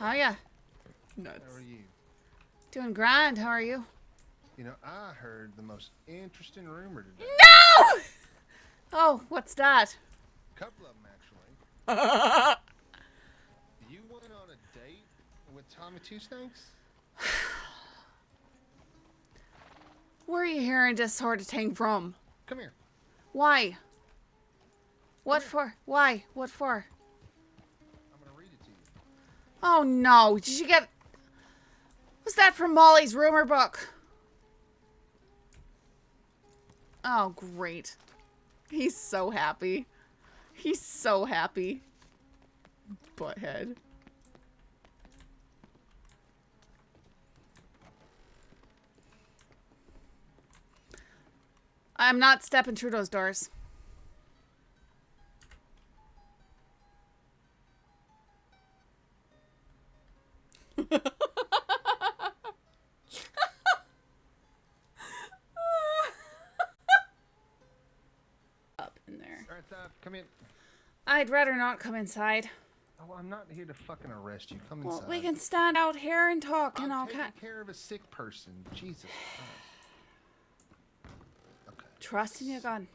How ya? Nuts. How are you? Doing grand. How are you? You know, I heard the most interesting rumor today. No! Oh, what's that? A couple of them, actually. You went on a date with Tommy Two Snakes? Where are you hearing this sort of thing from? Come here. Why? What for? Why? What for? I'm going to read it to you. Oh no, did you get... Was that from Molly's rumor book? Oh, great. He's so happy. He's so happy. Butthead. I'm not stepping through those doors. Up in there. All right, come in. I'd rather not come inside. Oh, I'm not here to fucking arrest you. Come Well, inside. we can stand out here and talk, you know. I'm taking care of a sick person. Jesus Christ. Okay. Trusting you, Gunn.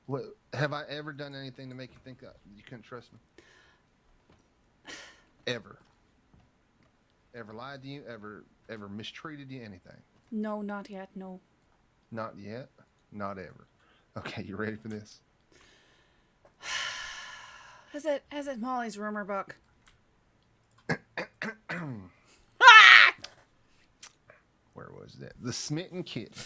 What, have I ever done anything to make you think you couldn't trust me? Ever? Ever lied to you? Ever mistreated you? Anything? No, not yet, no. Not yet? Not ever. Okay, you ready for this? Is it Molly's rumor book? Where was that? The Smitten Kitten.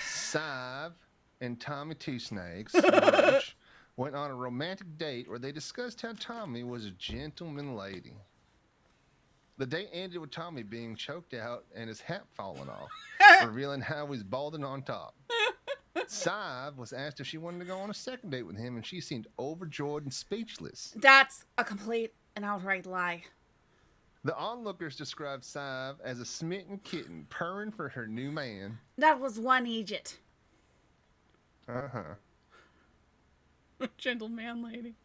Sadhbh and Tommy Two Snakes went on a romantic date where they discussed how Tommy was a gentleman lady. The date ended with Tommy being choked out and his hat falling off, revealing how he's balding on top. Sadhbh was asked if she wanted to go on a second date with him, and she seemed overjoyed and speechless. That's a complete and outright lie. The onlookers described Sadhbh as a smitten kitten purring for her new man. That was one Egypt. Uh-huh. Gentleman lady.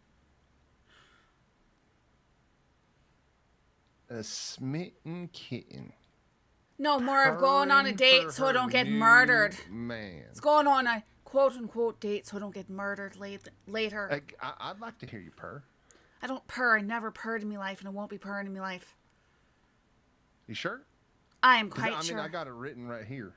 A smitten kitten. No, more of going on a purring date for so I her don't get new murdered. Man. It's going on a quote-unquote date so I don't get murdered later. I'd like to hear you purr. I don't purr. I never purred in my life, and I won't be purring in my life. You sure? I am quite sure. sure. I got it written right here.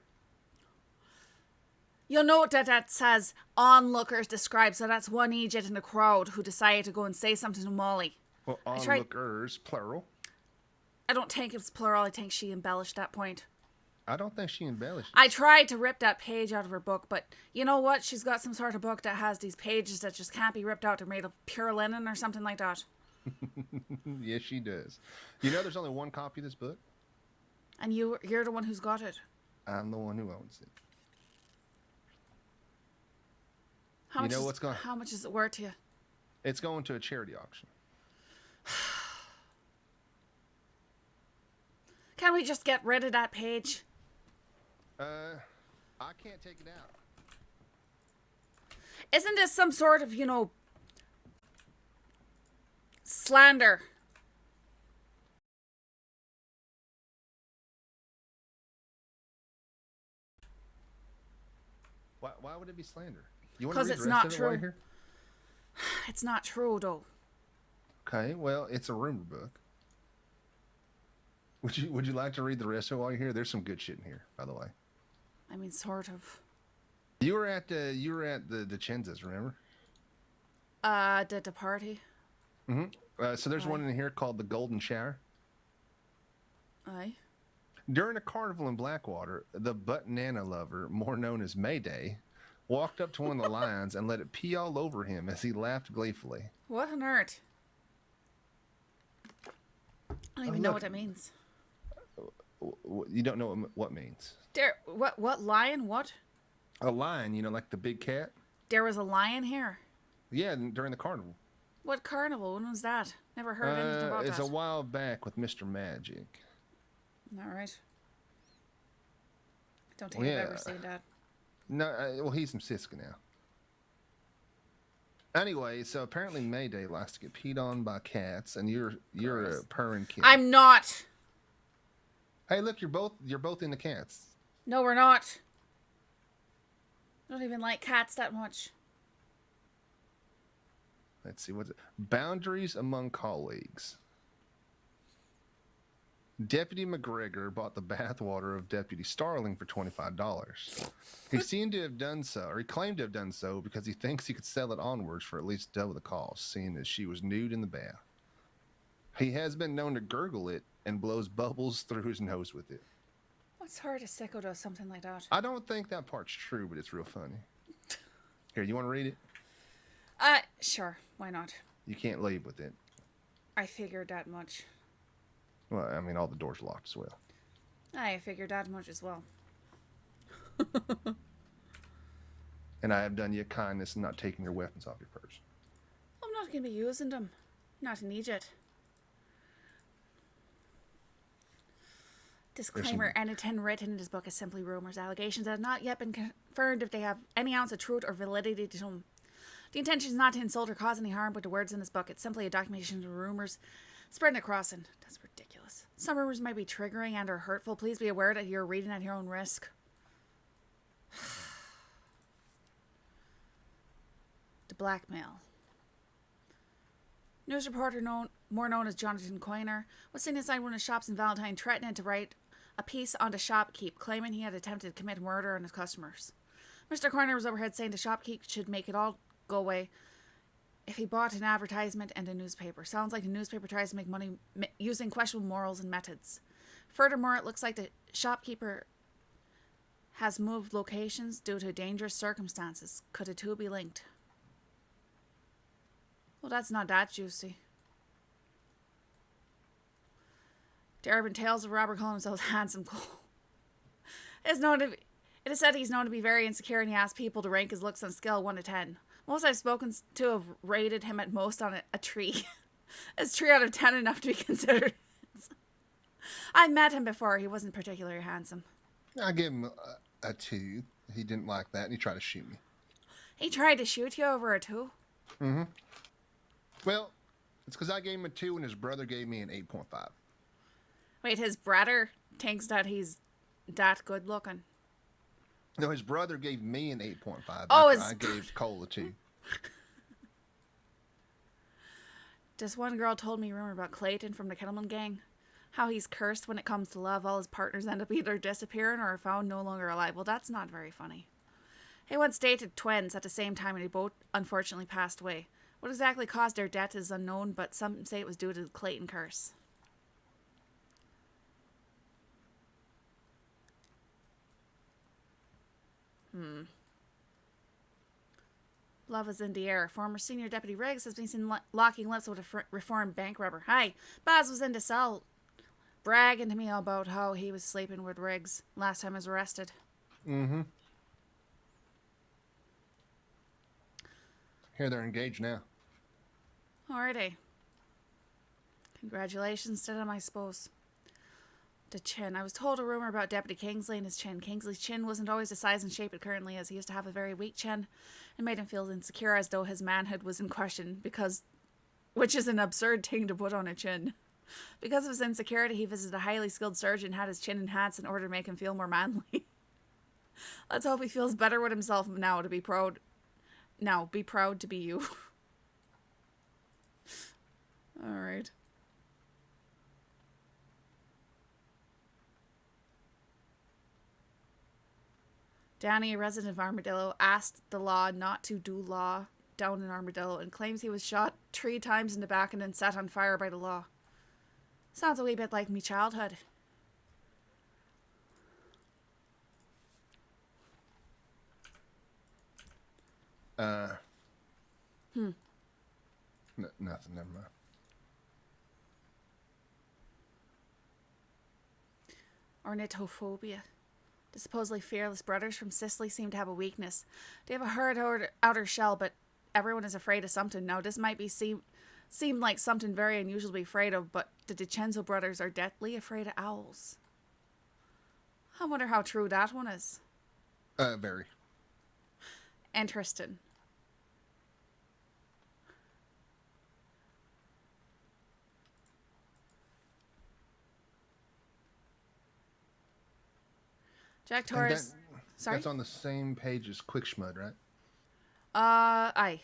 You'll note that says onlookers described, so that's one Egypt in the crowd who decided to go and say something to Molly. Well, onlookers, plural. I don't think it's plural. I think she embellished that point. I don't think she embellished. I tried to rip that page out of her book, but you know what? She's got some sort of book that has these pages that just can't be ripped out. They're made of pure linen or something like that. Yes, she does. You know there's only one copy of this book? And you're the one who's got it. I'm the one who owns it. How much is it worth to you? It's going to a charity auction. Can we just get rid of that page? I can't take it out. Isn't this some sort of, slander? Why would it be slander? You want to Because read it's the rest not of it while you're true. here? It's not true, though. Okay, well, it's a rumor book. Would you like to read the rest of it while you're here? There's some good shit in here, by the way. I mean, sort of. You were at the Chenza's, remember? The party. Mm-hmm. So there's one in here called the Golden Shower. Aye. During a carnival in Blackwater, the butt-nana lover, more known as Mayday, walked up to one of the lions and let it pee all over him as he laughed gleefully. What on earth? I don't even know what that means. You don't know what means? What lion? What? A lion, like the big cat? There was a lion here? Yeah, during the carnival. What carnival? When was that? Never heard anything about that. It's a while back with Mr. Magic. All right. Don't think I've ever seen that. No, well, he's from Siska now. Anyway, so apparently Mayday likes to get peed on by cats, and you're Gross. a purring kid. I'm not. Hey, look, you're both into cats. No, we're not. I don't even like cats that much. Let's see what's it. Boundaries among colleagues. Deputy McGregor bought the bathwater of Deputy Starling for $25. He seemed to have done so, or he claimed to have done so, because he thinks he could sell it onwards for at least double the cost, seeing that she was nude in the bath. He has been known to gurgle it and blows bubbles through his nose with it. What's hard a sicko does something like that? I don't think that part's true, but it's real funny. Here, you want to read it? Sure. Why not? You can't leave with it. I figured that much. Well, I mean, all the doors are locked as well. I figured that much as well. And I have done you a kindness in not taking your weapons off your purse. I'm not going to be using them. Not in Egypt. Disclaimer, anything written in this book is simply rumors, allegations that have not yet been confirmed if they have any ounce of truth or validity to them. The intention is not to insult or cause any harm with the words in this book. It's simply a documentation of rumors spreading across, and that's ridiculous. Some rumors might be triggering and or hurtful. Please be aware that you're reading at your own risk. The blackmail. News reporter more known as Jonathan Coiner was seen inside one of the shops in Valentine threatening to write a piece on the shopkeep, claiming he had attempted to commit murder on his customers. Mr. Coiner was overheard saying the shopkeep should make it all go away if he bought an advertisement and a newspaper. Sounds like the newspaper tries to make money using questionable morals and methods. Furthermore, it looks like the shopkeeper has moved locations due to dangerous circumstances. Could the two be linked? Well, that's not that juicy. The urban tales of Robert calling himself Handsome Cole. It is said he's known to be very insecure, and he asks people to rank his looks on a scale of 1 to 10. Most I've spoken to have rated him at most on a 3. Is 3 out of 10 enough to be considered? I met him before. He wasn't particularly handsome. I give him a 2. He didn't like that, and he tried to shoot me. He tried to shoot you over a 2? Mm-hmm. Well, it's because I gave him a 2 and his brother gave me an 8.5. Wait, his brother thinks that he's that good looking? No, his brother gave me an 8.5. Oh, I gave Cole a 2. This one girl told me a rumor about Clayton from the Kettleman gang. How he's cursed when it comes to love. All his partners end up either disappearing or are found no longer alive. Well, that's not very funny. He once dated twins at the same time and they both unfortunately passed away. What exactly caused their death is unknown, but some say it was due to the Clayton curse. Love is in the air. Former senior deputy Riggs has been seen locking lips with a reformed bank robber. Hi, Baz was in the cell bragging to me about how he was sleeping with Riggs last time he was arrested. Mm-hmm. Here, they're engaged now. Are they? Congratulations to them, I suppose. The chin. I was told a rumor about Deputy Kingsley and his chin. Kingsley's chin wasn't always the size and shape it currently is. He used to have a very weak chin and made him feel insecure as though his manhood was in question which is an absurd thing to put on a chin. Because of his insecurity, he visited a highly skilled surgeon and had his chin enhanced in order to make him feel more manly. Let's hope he feels better with himself now to be proud. Now, be proud to be you. Alright. Danny, a resident of Armadillo, asked the law not to do law down in Armadillo and claims he was shot 3 times in the back and then set on fire by the law. Sounds a wee bit like me childhood. Nothing, never mind. Ornithophobia. The supposedly fearless brothers from Sicily seem to have a weakness. They have a hard outer shell, but everyone is afraid of something. Now, this might seem like something very unusual to be afraid of, but the DiCenzo brothers are deathly afraid of owls. I wonder how true that one is. Very. Interesting. Jack And Torres. Sorry? that's on the same page as Quick Schmud, right? Aye.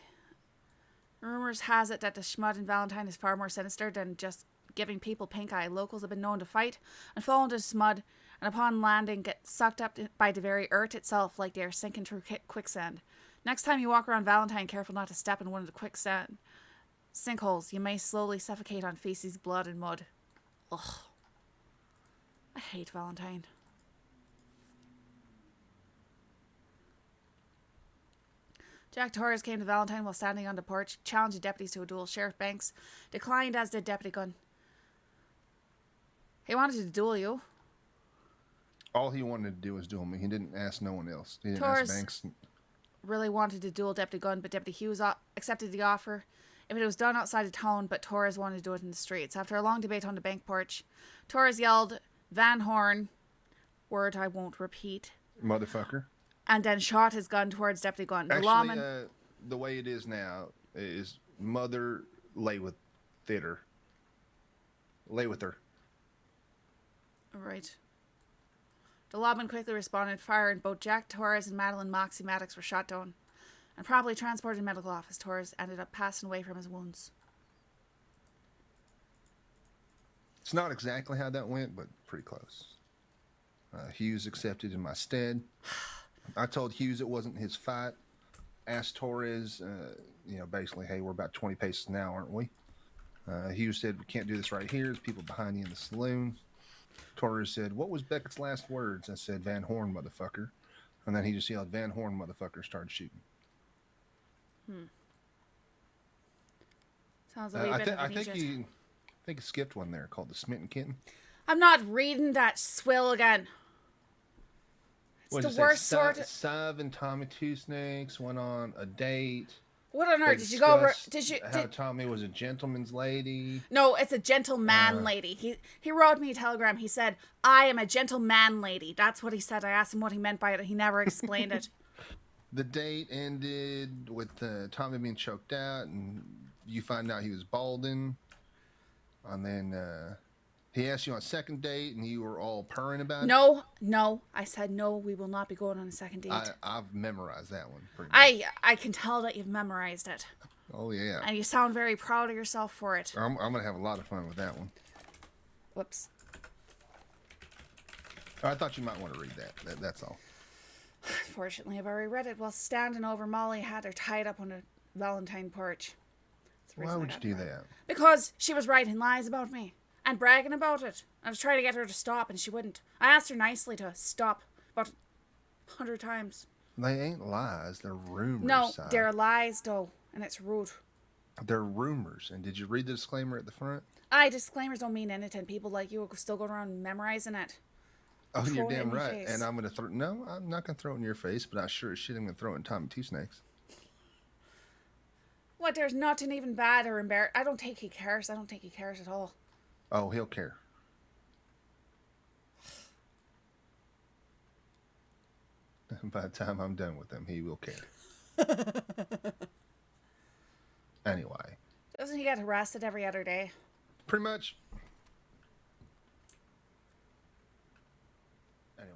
Rumors has it that the Schmud in Valentine is far more sinister than just giving people pink eye. Locals have been known to fight and fall into Schmud, and upon landing get sucked up by the very earth itself like they are sinking through quicksand. Next time you walk around Valentine, careful not to step in one of the quicksand sinkholes. You may slowly suffocate on feces, blood, and mud. Ugh. I hate Valentine. Jack Torres came to Valentine while standing on the porch, challenged the deputies to a duel. Sheriff Banks declined, as did Deputy Gunn. He wanted to duel you. All he wanted to do was duel me. He didn't ask no one else. He didn't Torres ask Banks. really wanted to duel Deputy Gunn, but Deputy Hughes accepted the offer if it was done outside of town, but Torres wanted to do it in the streets. After a long debate on the bank porch, Torres yelled, "Van Horn," word I won't repeat, Motherfucker. and then shot his gun towards Deputy Gunn. The Actually, lawman... the way it is now is mother lay with theater. Lay with her. Right. The lawman quickly responded, fire, and both Jack Torres and Madeline Moxie Maddox were shot down and promptly transported to medical office. Torres ended up passing away from his wounds. It's not exactly how that went, but pretty close. Hughes accepted in my stead. I told Hughes it wasn't his fight. Asked Torres, basically, hey, we're about 20 paces now, aren't we? Hughes said, we can't do this right here. There's people behind you in the saloon. Torres said, what was Beckett's last words? I said, Van Horn, motherfucker. And then he just yelled, Van Horn, motherfucker, started shooting. Sounds a wee bit of I an think idiot. you skipped one there called the Smitten Kitten. I'm not reading that swill again. It's the worst sort of... Sav and Tommy Two Snakes went on a date. What on They earth? Did you go... discussed how Tommy was a gentleman's lady. No, it's a gentleman lady. He wrote me a telegram. He said, I am a gentleman lady. That's what he said. I asked him what he meant by it. He never explained it. The date ended with Tommy being choked out, and you find out he was balding. And then he asked you on a second date, and you were all purring about it. No. I said, no, we will not be going on a second date. I've memorized that one pretty much. I can tell that you've memorized it. Oh, yeah. And you sound very proud of yourself for it. I'm going to have a lot of fun with that one. Whoops. I thought you might want to read that. That's all. Fortunately, I've already read it while standing over Molly had her tied up on a Valentine porch. Why would you do that? Because she was writing lies about me and bragging about it. I was trying to get her to stop and she wouldn't. I asked her nicely to stop about 100 times. They ain't lies. They're rumors. No, Sav. they're lies though, and it's rude. They're rumors. And did you read the disclaimer at the front? Disclaimers don't mean anything. People like you are still going around memorizing it. Oh, you're Throw it damn in your right. face. And I'm going to throw... No, I'm not going to throw it in your face, but I sure as shit am going to throw it in Tommy Two Snakes. What, there's nothing even bad or embarrassing. I don't think he cares. I don't think he cares at all. Oh, he'll care. By the time I'm done with him, he will care. Anyway. Doesn't he get arrested every other day? Pretty much. Anyway.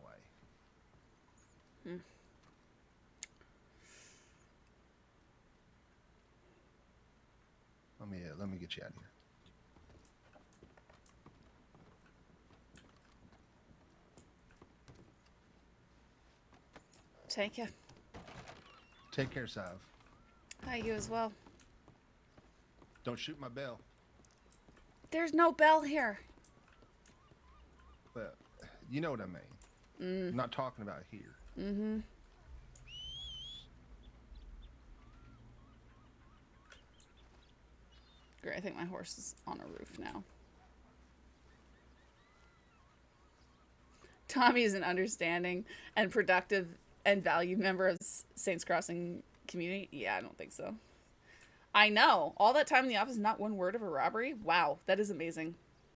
Let me get you out of here. Thank you. Take care, Sav. Hi, you as well. Don't shoot my bell. There's no bell here. But you know what I mean. I'm not talking about here. Mm-hmm. Great, I think my horse is on a roof now. Tommy is an understanding and productive and valued member of Saints Crossing community. Yeah, I don't think so. I know. All that time in the office, not one word of a robbery? Wow, that is amazing.